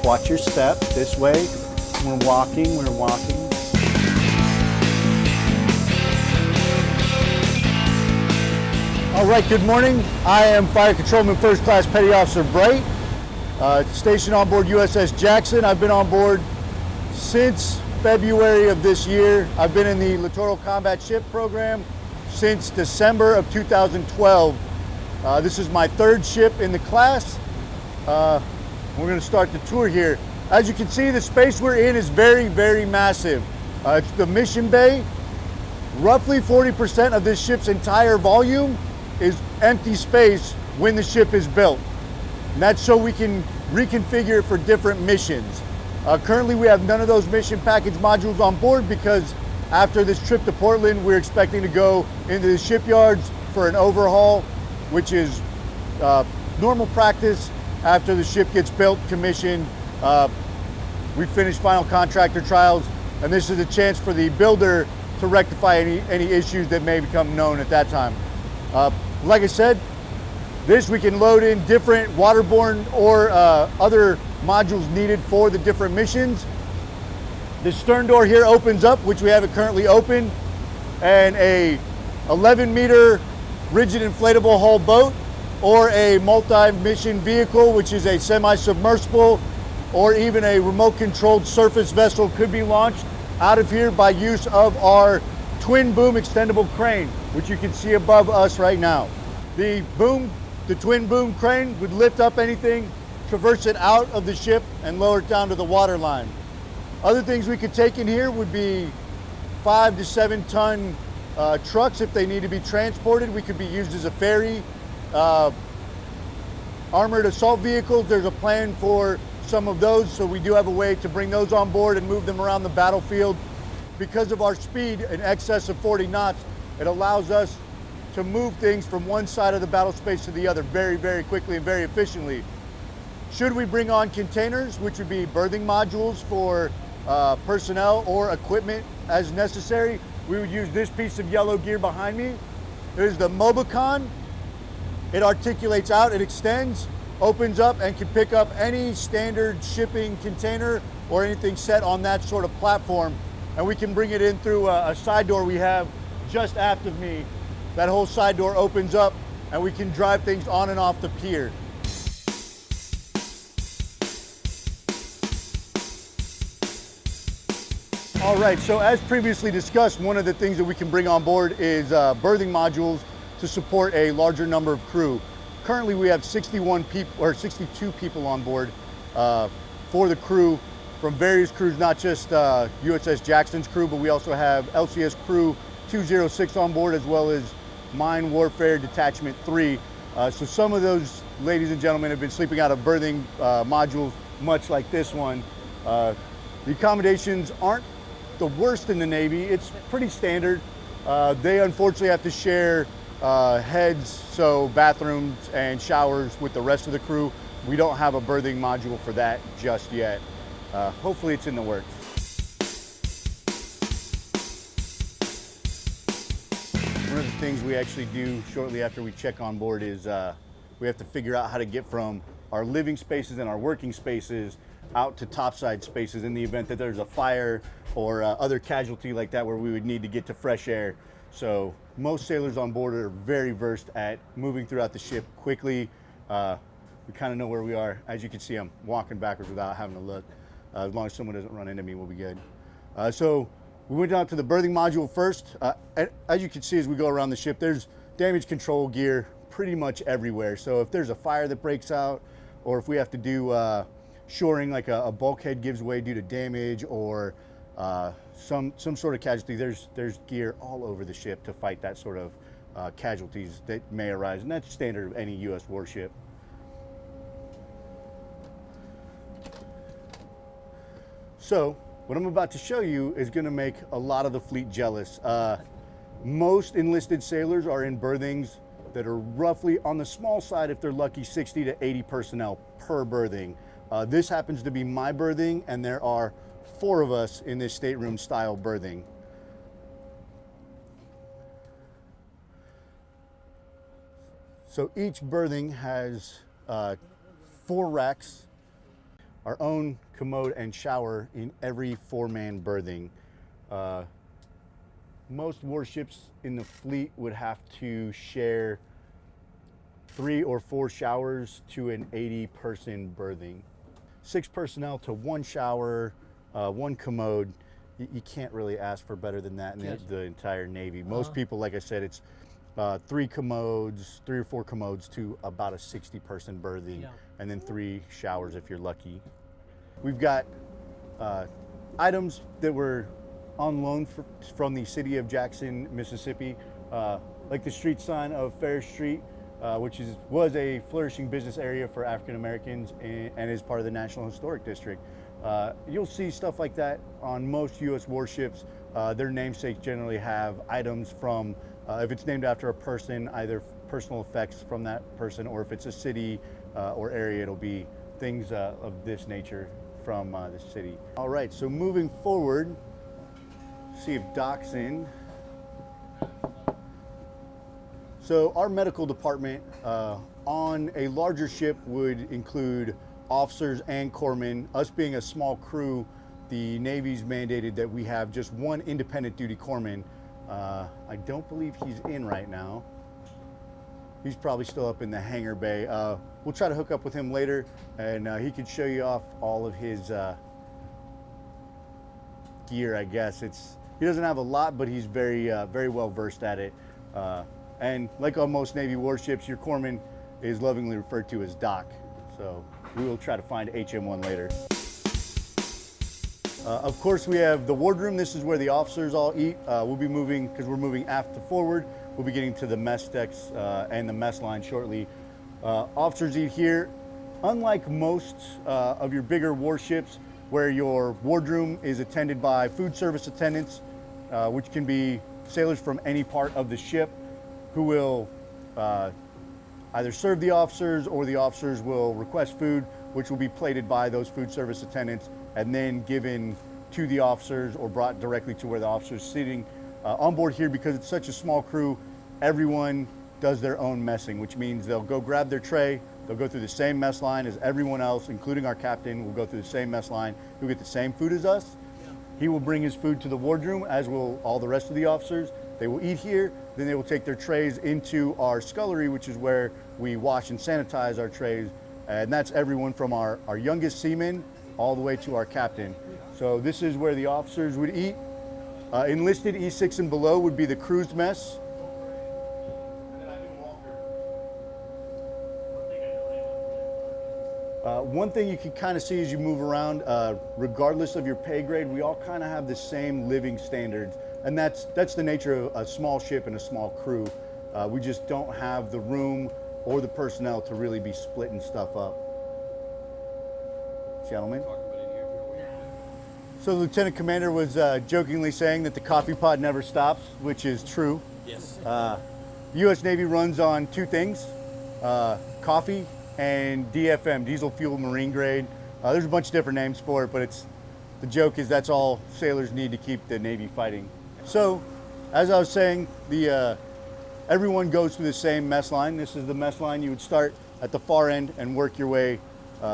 Watch your step, this way. We're walking. All right, good morning. I am Fire Controlman First Class Petty Officer Bright, stationed on board USS Jackson. I've been on board since February of this year. I've been in the Littoral Combat Ship Program since December of 2012. This is my third ship in the class. We're going to start the tour here. As you can see, the space we're in is very, very massive. It's the mission bay. Roughly 40% of this ship's entire volume is empty space when the ship is built. And that's so we can reconfigure it for different missions. Currently, we have none of those mission package modules on board because after this trip to Portland, we're expecting to go into the shipyards for an overhaul, which is normal practice. After the ship gets built, commissioned, we finish final contractor trials, and this is a chance for the builder to rectify any issues that may become known at that time. Like I said, we can load in different waterborne or other modules needed for the different missions. The stern door here opens up, which we have it currently open, and a 11-meter rigid inflatable hull boat, or a multi-mission vehicle, which is a semi-submersible, or even a remote-controlled surface vessel could be launched out of here by use of our twin boom extendable crane, which you can see above us right now. The twin boom crane would lift up anything, traverse it out of the ship, and lower it down to the water line. Other things we could take in here would be 5 to 7 ton trucks if they need to be transported. We could be used as a ferry. Armored assault vehicles, there's a plan for some of those, so we do have a way to bring those on board and move them around the battlefield. Because of our speed in excess of 40 knots, it allows us to move things from one side of the battle space to the other very, very quickly and very efficiently. Should we bring on containers, which would be berthing modules for personnel or equipment as necessary, we would use this piece of yellow gear behind me. It is the Mobicon. It articulates out, it extends, opens up, and can pick up any standard shipping container or anything set on that sort of platform. And we can bring it in through a side door we have just aft of me. That whole side door opens up, and we can drive things on and off the pier. All right, so as previously discussed, one of the things that we can bring on board is berthing modules to support a larger number of crew. Currently, we have 62 people on board for the crew from various crews, not just USS Jackson's crew, but we also have LCS Crew 206 on board, as well as Mine Warfare Detachment 3. So some of those ladies and gentlemen have been sleeping out of berthing modules, much like this one. The accommodations aren't the worst in the Navy. It's pretty standard. They unfortunately have to share heads, so bathrooms and showers with the rest of the crew. We don't have a berthing module for that just yet. Hopefully it's in the works. One of the things we actually do shortly after we check on board is we have to figure out how to get from our living spaces and our working spaces out to topside spaces in the event that there's a fire or other casualty like that where we would need to get to fresh air. So most sailors on board are very versed at moving throughout the ship quickly. We kind of know where we are. As you can see, I'm walking backwards without having to look. As long as someone doesn't run into me, we'll be good. So we went down to the berthing module first. As you can see, as we go around the ship, there's damage control gear pretty much everywhere. So if there's a fire that breaks out, or if we have to do shoring, like a bulkhead gives way due to damage, or some sort of casualty, there's gear all over the ship to fight that sort of casualties that may arise, and that's standard of any U.S. warship. So what I'm about to show you is going to make a lot of the fleet jealous. Most enlisted sailors are in berthings that are roughly on the small side, if they're lucky, 60 to 80 personnel per berthing. This happens to be my berthing, and there are 4 of us in this stateroom style berthing. So each berthing has 4 racks, our own commode and shower in every 4-man berthing. Most warships in the fleet would have to share 3 or 4 showers to an 80-person berthing. 6 personnel to 1 shower, 1 commode. You can't really ask for better than that in the entire Navy. Most people, like I said, it's 3 commodes, 3 or 4 commodes to about a 60-person berthing, and then 3 showers if you're lucky. We've got items that were on loan from the city of Jackson, Mississippi, like the street sign of Ferris Street, which was a flourishing business area for African Americans and is part of the National Historic District. You'll see stuff like that on most U.S. warships. Their namesakes generally have items from, if it's named after a person, either personal effects from that person, or if it's a city or area, it'll be things of this nature from the city. All right, so moving forward, see if Doc's in. So our medical department on a larger ship would include officers and corpsmen. Us being a small crew, the Navy's mandated that we have just 1 independent duty corpsman. I don't believe he's in right now. He's probably still up in the hangar bay. We'll try to hook up with him later, and he can show you off all of his gear, I guess. He doesn't have a lot, but he's very well versed at it. And like on most Navy warships, your corpsman is lovingly referred to as Doc. So we will try to find HM1 later. Of course, we have the wardroom. This is where the officers all eat. We'll be moving, because we're moving aft to forward, we'll be getting to the mess decks and the mess line shortly. Officers eat here. Unlike most of your bigger warships, where your wardroom is attended by food service attendants, which can be sailors from any part of the ship, who will either serve the officers, or the officers will request food, which will be plated by those food service attendants and then given to the officers or brought directly to where the officer's sitting. On board here, because it's such a small crew, everyone does their own messing, which means they'll go grab their tray, they'll go through the same mess line as everyone else, including our captain. Will go through the same mess line. He'll get the same food as us. He will bring his food to the wardroom, as will all the rest of the officers. They will eat here, then they will take their trays into our scullery, which is where we wash and sanitize our trays. And that's everyone from our youngest seaman all the way to our captain. So this is where the officers would eat. Enlisted E6 and below would be the crew's mess. One thing you can kind of see as you move around, regardless of your pay grade, we all kind of have the same living standards. And that's the nature of a small ship and a small crew. We just don't have the room or the personnel to really be splitting stuff up. Gentlemen. So the Lieutenant Commander was jokingly saying that the coffee pot never stops, which is true. Yes. U.S. Navy runs on 2 things, coffee and DFM, diesel fuel marine grade. There's a bunch of different names for it, but the joke is that's all sailors need to keep the Navy fighting. So, as I was saying, everyone goes through the same mess line. This is the mess line. You would start at the far end and work your way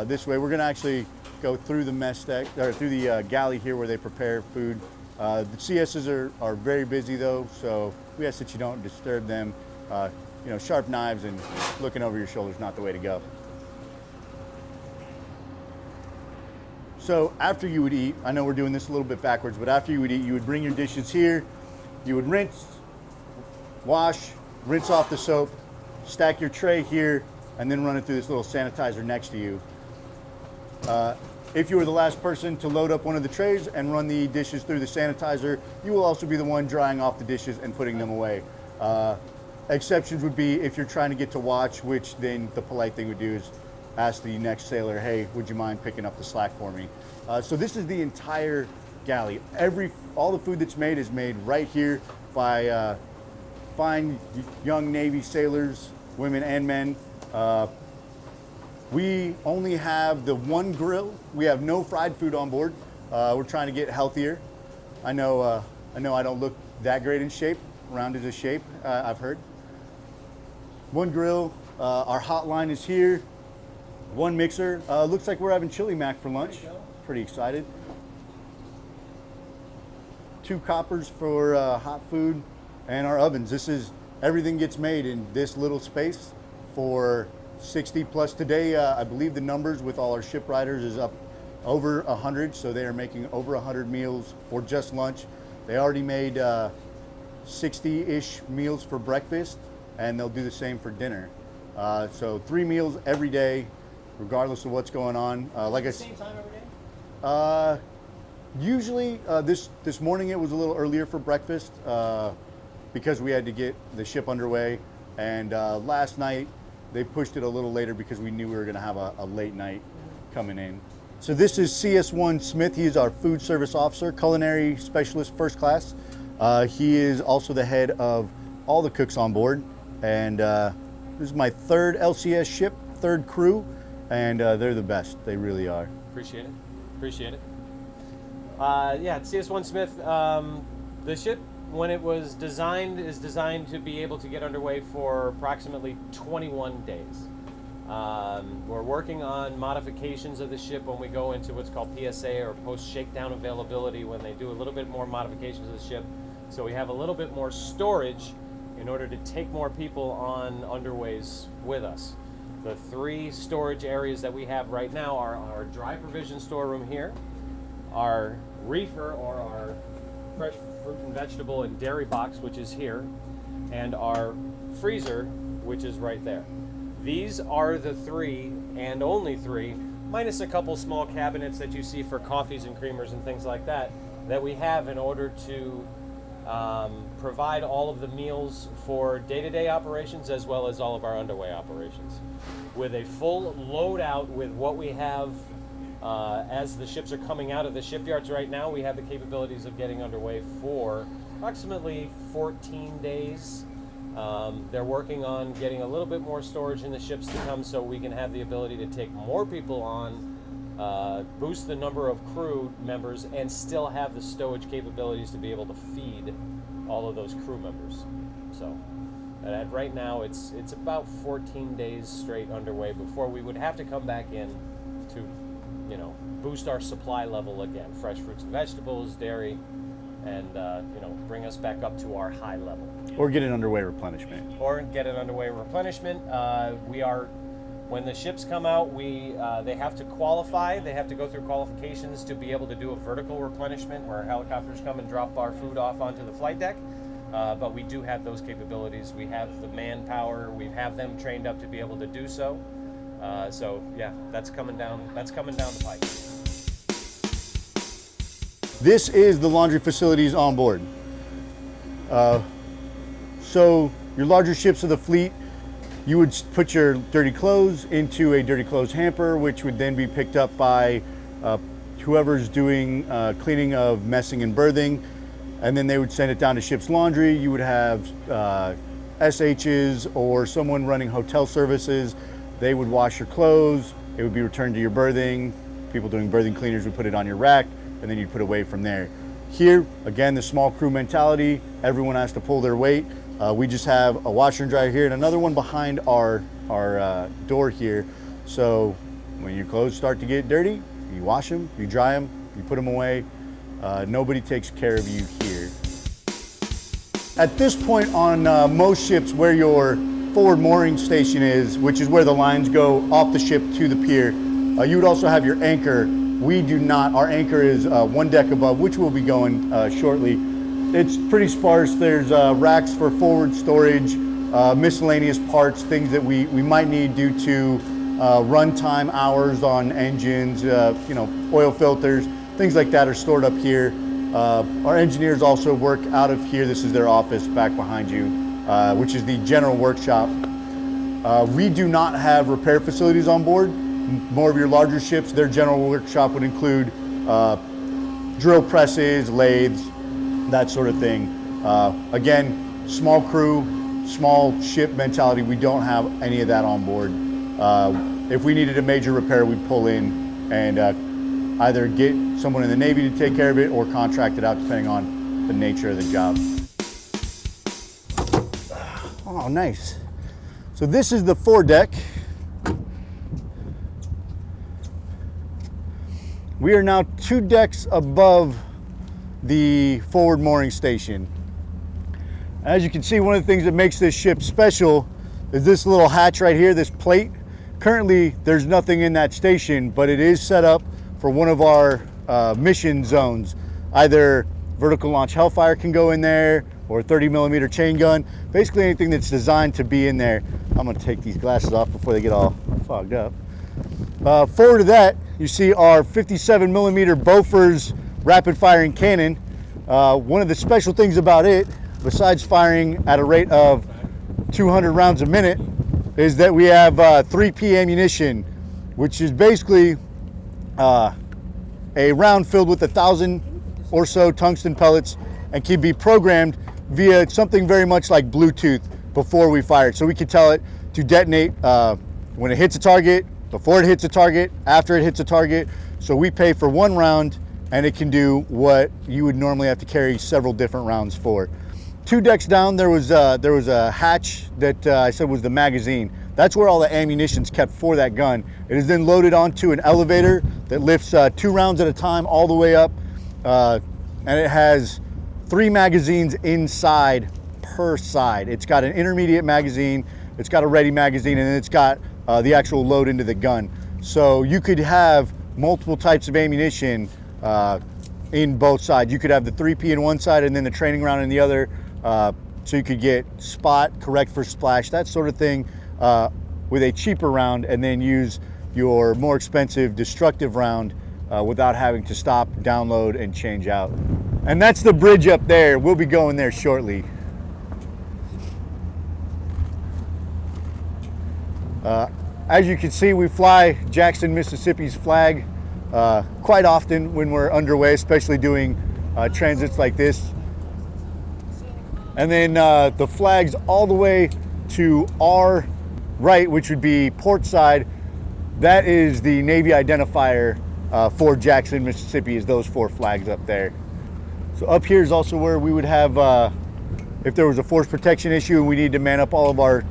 this way. We're going to actually go through the mess deck, or through the galley here where they prepare food. The CSs are very busy though, so we ask that you don't disturb them. You know, sharp knives and looking over your shoulder is not the way to go. So after you would eat, I know we're doing this a little bit backwards, but after you would eat, you would bring your dishes here, you would rinse, wash, rinse off the soap, stack your tray here, and then run it through this little sanitizer next to you. If you were the last person to load up one of the trays and run the dishes through the sanitizer, you will also be the one drying off the dishes and putting them away. Exceptions would be if you're trying to get to watch, which then the polite thing would do is ask the next sailor, hey, would you mind picking up the slack for me? So this is the entire galley. All the food that's made is made right here by fine young Navy sailors, women and men. We only have the 1 grill. We have no fried food on board. We're trying to get healthier. I know I don't look that great in shape, rounded as shape, I've heard. 1 grill, Our hotline is here. One mixer. Looks like we're having chili mac for lunch. Pretty excited. 2 coppers for hot food, and our ovens. Everything gets made in this little space for 60 plus. Today, I believe the numbers with all our ship riders is up over 100, so they are making over 100 meals for just lunch. They already made 60-ish meals for breakfast, and they'll do the same for dinner. So 3 meals every day, regardless of what's going on. Like I same time every day? Usually, this morning it was a little earlier for breakfast because we had to get the ship underway, and last night they pushed it a little later because we knew we were going to have a late night coming in. So this is CS1 Smith. He is our food service officer, culinary specialist, first class. He is also the head of all the cooks on board, and this is my 3rd LCS ship, 3rd crew, and they're the best. They really are. Appreciate it. Appreciate it. Yeah, CS1 Smith. The ship, when it was designed, is designed to be able to get underway for approximately 21 days. We're working on modifications of the ship when we go into what's called PSA, or post-shakedown availability, when they do a little bit more modifications of the ship. So we have a little bit more storage in order to take more people on underways with us. The 3 storage areas that we have right now are our dry provision storeroom here, our reefer, or our fresh fruit and vegetable and dairy box, which is here, and our freezer, which is right there. These are the 3, and only 3, minus a couple small cabinets that you see for coffees and creamers and things like that, that we have in order to provide all of the meals for day-to-day operations as well as all of our underway operations. With a full loadout with what we have as the ships are coming out of the shipyards right now, we have the capabilities of getting underway for approximately 14 days. They're working on getting a little bit more storage in the ships to come so we can have the ability to take more people on, boost the number of crew members, and still have the stowage capabilities to be able to feed all of those crew members. So right now it's about 14 days straight underway before we would have to come back in to, boost our supply level again, fresh fruits and vegetables, dairy, and bring us back up to our high level. Or get an underway replenishment. When the ships come out, they have to qualify. They have to go through qualifications to be able to do a vertical replenishment, where helicopters come and drop our food off onto the flight deck. But we do have those capabilities. We have the manpower. We have them trained up to be able to do so. So yeah, that's coming down the pipe. This is the laundry facilities on board. So your larger ships of the fleet, you would put your dirty clothes into a dirty clothes hamper, which would then be picked up by whoever's doing cleaning of messing and berthing, and then they would send it down to ship's laundry. You would have SHs or someone running hotel services. They would wash your clothes. It would be returned to your berthing. People doing berthing cleaners would put it on your rack, and then you'd put it away from there. Here, again, the small crew mentality. Everyone has to pull their weight. We just have a washer and dryer here and another one behind our door here. So when your clothes start to get dirty, you wash them, you dry them, you put them away. Nobody takes care of you here. At this point on most ships, where your forward mooring station is, which is where the lines go off the ship to the pier, you would also have your anchor. We do not. Our anchor is 1 deck above, which we'll be going shortly. It's pretty sparse. There's racks for forward storage, miscellaneous parts, things that we might need due to runtime hours on engines, oil filters, things like that are stored up here. Our engineers also work out of here. This is their office back behind you, which is the general workshop. We do not have repair facilities on board. More of your larger ships, their general workshop would include drill presses, lathes, that sort of thing. Again, small crew, small ship mentality. We don't have any of that on board. If we needed a major repair, we'd pull in and either get someone in the Navy to take care of it or contract it out, depending on the nature of the job. Oh, nice. So this is the foredeck. We are now 2 decks above the forward mooring station. As you can see, one of the things that makes this ship special is this little hatch right here, this plate. Currently, there's nothing in that station, but it is set up for one of our mission zones. Either vertical launch Hellfire can go in there, or a 30mm chain gun. Basically anything that's designed to be in there. I'm gonna take these glasses off before they get all fogged up. Forward of that, you see our 57mm Bofors rapid firing cannon. One of the special things about it, besides firing at a rate of 200 rounds a minute, is that we have 3P ammunition, which is basically a round filled with 1,000 or so tungsten pellets and can be programmed via something very much like Bluetooth before we fire it. So we can tell it to detonate when it hits a target, before it hits a target, after it hits a target. So we pay for 1 round and it can do what you would normally have to carry several different rounds for. 2 decks down, there was a hatch that I said was the magazine. That's where all the ammunition's kept for that gun. It is then loaded onto an elevator that lifts 2 rounds at a time all the way up, and it has 3 magazines inside per side. It's got an intermediate magazine, it's got a ready magazine, and then it's got the actual load into the gun. So you could have multiple types of ammunition in both sides. You could have the 3P in one side and then the training round in the other. So you could get spot, correct for splash, that sort of thing with a cheaper round, and then use your more expensive destructive round without having to stop, download, and change out. And that's the bridge up there. We'll be going there shortly. As you can see, we fly Jackson, Mississippi's flag quite often when we're underway, especially doing transits like this. And then the flags all the way to our right, which would be port side, that is the Navy identifier for Jackson, Mississippi, is those 4 flags up there. So up here is also where we would have, if there was a force protection issue and we need to man up all of our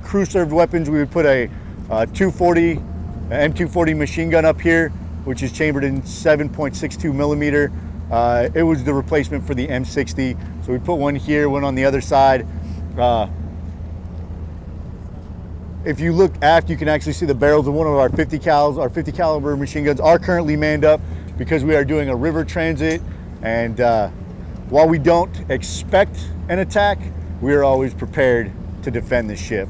crew-served weapons, we would put a M240 machine gun up here, which is chambered in 7.62mm. It was the replacement for the M60, so we put one here, one on the other side. If you look aft, you can actually see the barrels of one of our 50 caliber machine guns are currently manned up because we are doing a river transit. And while we don't expect an attack, we are always prepared to defend the ship.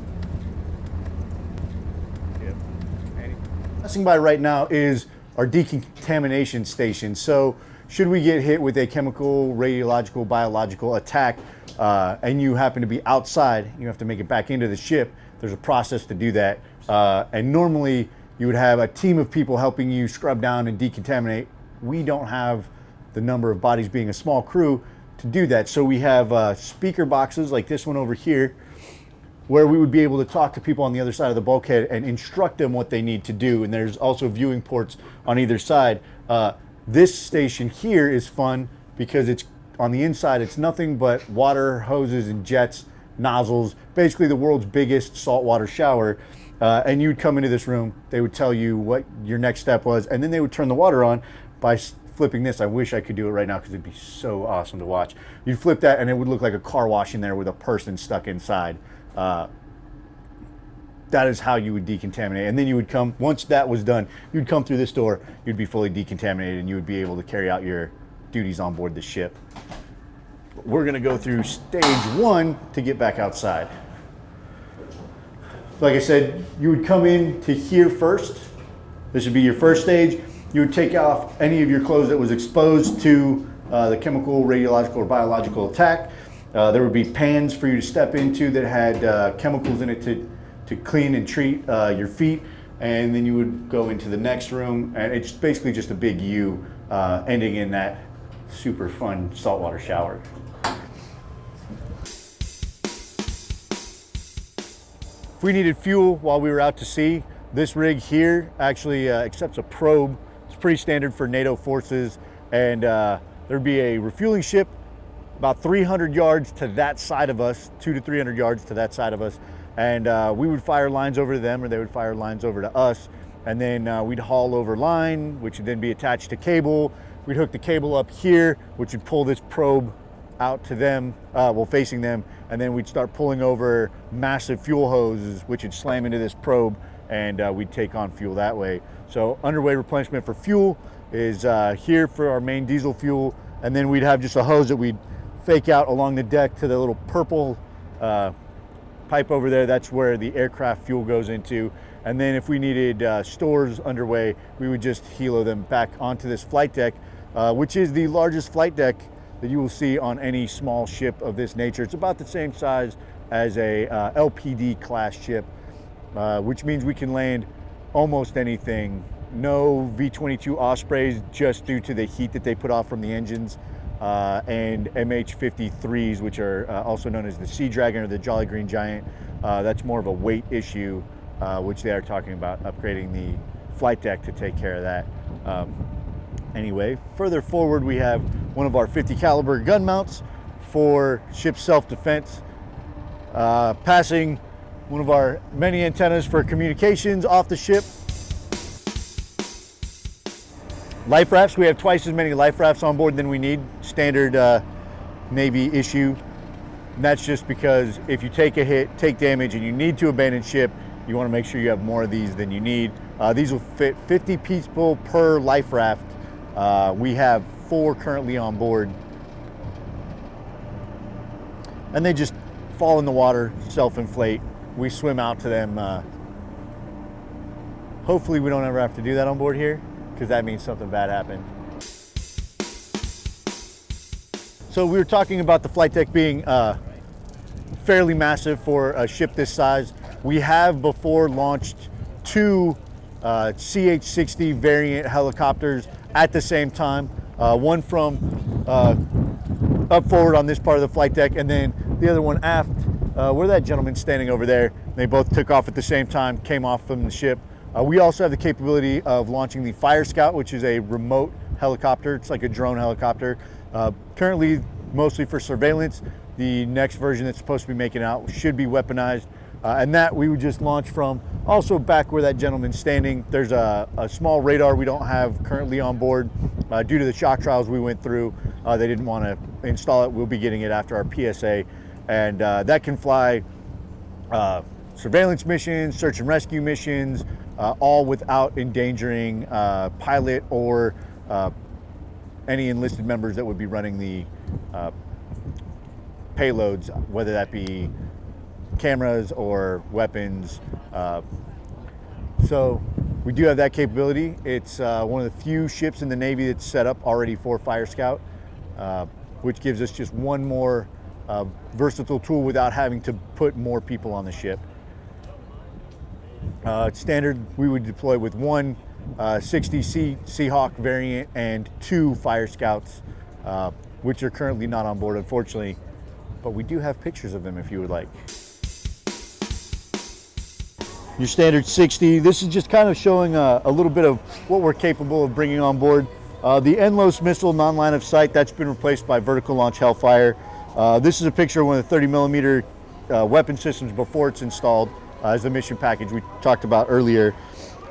Passing by right now is our decontamination station. So should we get hit with a chemical, radiological, biological attack, and you happen to be outside, you have to make it back into the ship, there's a process to do that. And normally you would have a team of people helping you scrub down and decontaminate. We don't have the number of bodies, being a small crew, to do that. So we have speaker boxes like this one over here, where we would be able to talk to people on the other side of the bulkhead and instruct them what they need to do. And there's also viewing ports on either side. This station here is fun because it's on the inside, it's nothing but water hoses and jets, nozzles, basically the world's biggest saltwater shower. And you'd come into this room, they would tell you what your next step was, and then they would turn the water on by flipping this. I wish I could do it right now because it'd be so awesome to watch. You'd flip that and it would look like a car wash in there with a person stuck inside. That is how you would decontaminate. And then you would come, once that was done, you'd come through this door, you'd be fully decontaminated, and you would be able to carry out your duties on board the ship. We're gonna go through stage 1 to get back outside. Like I said, you would come in to here first. This would be your first stage. You would take off any of your clothes that was exposed to the chemical, radiological, or biological attack. There would be pans for you to step into that had chemicals in it to clean and treat your feet. And then you would go into the next room, and it's basically just a big U ending in that super fun saltwater shower. If we needed fuel while we were out to sea, this rig here actually accepts a probe. It's pretty standard for NATO forces, and there'd be a refueling ship about 300 yards to that side of us, 200 to 300 yards to that side of us, and we would fire lines over to them, or they would fire lines over to us, and then we'd haul over line, which would then be attached to cable. We'd hook the cable up here, which would pull this probe out to them, well, facing them, and then we'd start pulling over massive fuel hoses, which would slam into this probe, and we'd take on fuel that way. So underway replenishment for fuel is here for our main diesel fuel, and then we'd have just a hose that we'd fake out along the deck to the little purple pipe over there. That's where the aircraft fuel goes into. And then if we needed stores underway, we would just helo them back onto this flight deck, which is the largest flight deck that you will see on any small ship of this nature. It's about the same size as a LPD class ship, which means we can land almost anything. No V-22 Ospreys, just due to the heat that they put off from the engines, and MH-53s, which are also known as the Sea Dragon or the Jolly Green Giant. That's more of a weight issue, which they are talking about upgrading the flight deck to take care of that. Anyway, further forward we have one of our 50 caliber gun mounts for ship self-defense, passing one of our many antennas for communications off the ship. Life rafts, we have twice as many life rafts on board than we need, standard Navy issue. And that's just because if you take a hit, take damage, and you need to abandon ship, you want to make sure you have more of these than you need. These will fit 50 people per life raft. We have 4 currently on board, and they just fall in the water, self-inflate. We swim out to them. Hopefully we don't ever have to do that on board here, because that means something bad happened. So we were talking about the flight deck being fairly massive for a ship this size. We have before launched 2 CH-60 variant helicopters at the same time, one from up forward on this part of the flight deck, and then the other one aft, where that gentleman's standing over there. They both took off at the same time, came off from the ship. We also have the capability of launching the Fire Scout, which is a remote helicopter. It's like a drone helicopter. Currently mostly for surveillance. The next version that's supposed to be making out should be weaponized. And that we would just launch from. Also back where that gentleman's standing, there's a small radar we don't have currently on board. Due to the shock trials we went through, they didn't want to install it. We'll be getting it after our PSA. And that can fly surveillance missions, search and rescue missions, all without endangering pilot or any enlisted members that would be running the payloads, whether that be cameras or weapons. So we do have that capability. It's one of the few ships in the Navy that's set up already for Fire Scout, which gives us just one more versatile tool without having to put more people on the ship. Standard, we would deploy with 1 60 Seahawk variant and 2 Fire Scouts, which are currently not on board, unfortunately, but we do have pictures of them if you would like. Your standard 60, this is just kind of showing a little bit of what we're capable of bringing on board. The NLOS missile non-line of sight, that's been replaced by vertical launch Hellfire. This is a picture of one of the 30mm weapon systems before it's installed as the mission package we talked about earlier.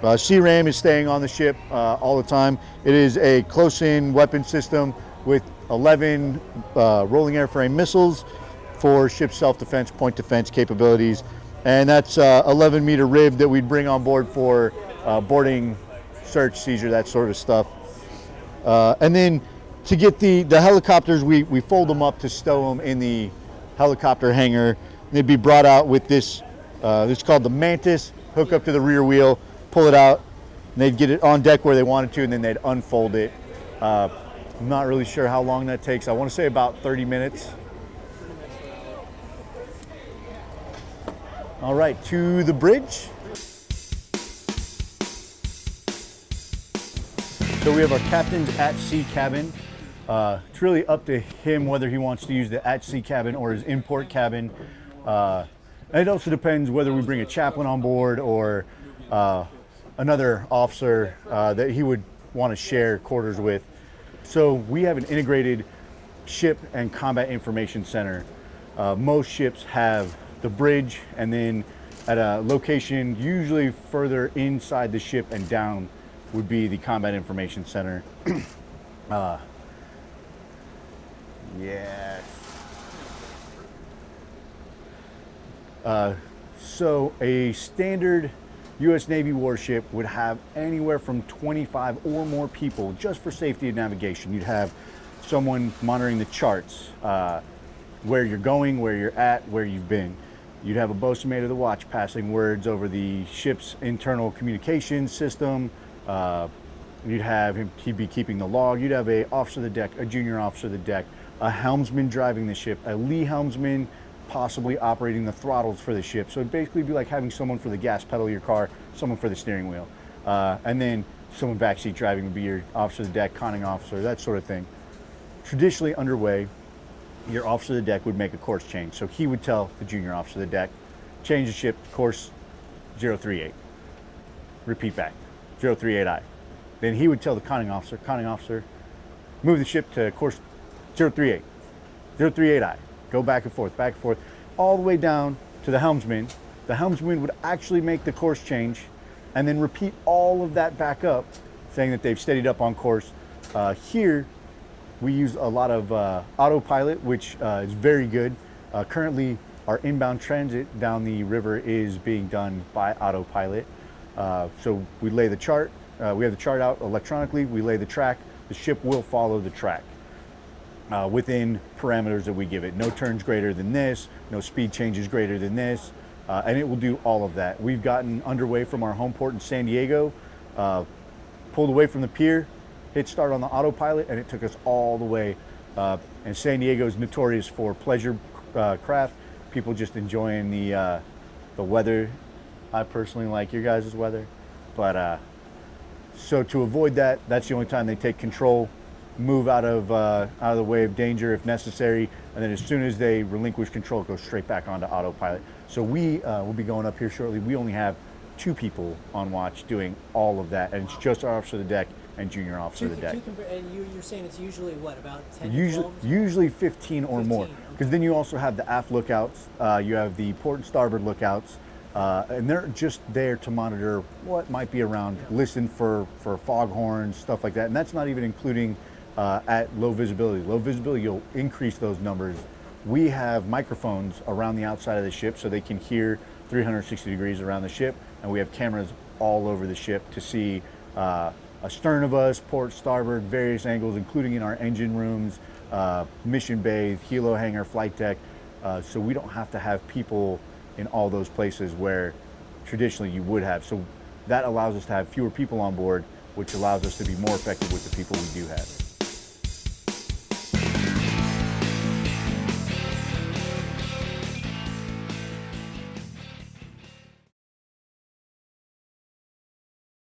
CRAM is staying on the ship all the time. It is a close-in weapon system with 11 rolling airframe missiles for ship self-defense, point defense capabilities. And that's 11-meter rib that we'd bring on board for boarding, search, seizure, that sort of stuff. And then to get the helicopters, we fold them up to stow them in the helicopter hangar. They'd be brought out with this, this is called the Mantis, hook up to the rear wheel, pull it out, and they'd get it on deck where they wanted to, and then they'd unfold it. I'm not really sure how long that takes. I want to say about 30 minutes. All right, to the bridge. So we have our captain's at-sea cabin. It's really up to him whether he wants to use the at-sea cabin or his import cabin. And it also depends whether we bring a chaplain on board or another officer that he would want to share quarters with. So we have an integrated ship and combat information center. Most ships have the bridge, and then at a location usually further inside the ship and down would be the Combat Information Center. Yes. So a standard U.S. Navy warship would have anywhere from 25 or more people just for safety and navigation. You'd have someone monitoring the charts, where you're going, where you're at, where you've been. You'd have a bosun mate of the watch passing words over the ship's internal communications system. You'd have him, he'd be keeping the log. You'd have a officer of the deck, a junior officer of the deck, a helmsman driving the ship, a lee helmsman possibly operating the throttles for the ship. So it'd basically be like having someone for the gas pedal of your car, someone for the steering wheel. And then someone backseat driving would be your officer of the deck, conning officer, that sort of thing. Traditionally underway, your officer of the deck would make a course change. So he would tell the junior officer of the deck, change the ship, course 038. Repeat back, 038I. Then he would tell the conning officer, move the ship to course 038, 038I. Go back and forth, all the way down to the helmsman. The helmsman would actually make the course change and then repeat all of that back up, saying that they've steadied up on course. Here, we use a lot of autopilot, which is very good. Currently, our inbound transit down the river is being done by autopilot. So we lay the chart, we have the chart out electronically, we lay the track, the ship will follow the track. Within parameters that we give it. No turns greater than this, no speed changes greater than this, and it will do all of that. We've gotten underway from our home port in San Diego, pulled away from the pier, hit start on the autopilot, and it took us all the way. And San Diego is notorious for pleasure craft, people just enjoying the weather. I personally like your guys' weather, but so to avoid that, that's the only time they take control. Move out of the way of danger if necessary, and then as soon as they relinquish control, it goes straight back onto autopilot. So we will be going up here shortly. We only have 2 people on watch doing all of that, and it's just our officer of the deck and junior officer of the deck. And you're saying it's usually what, about 10 usually, to 12? Usually 15 or 15, more, okay. because then you also have the aft lookouts, you have the port and starboard lookouts, and they're just there to monitor what might be around, listen for foghorns, stuff like that, and that's not even including at low visibility. Low visibility, you'll increase those numbers. We have microphones around the outside of the ship so they can hear 360 degrees around the ship, and we have cameras all over the ship to see astern of us, port, starboard, various angles, including in our engine rooms, mission bay, helo hangar, flight deck, so we don't have to have people in all those places where traditionally you would have. So that allows us to have fewer people on board, which allows us to be more effective with the people we do have.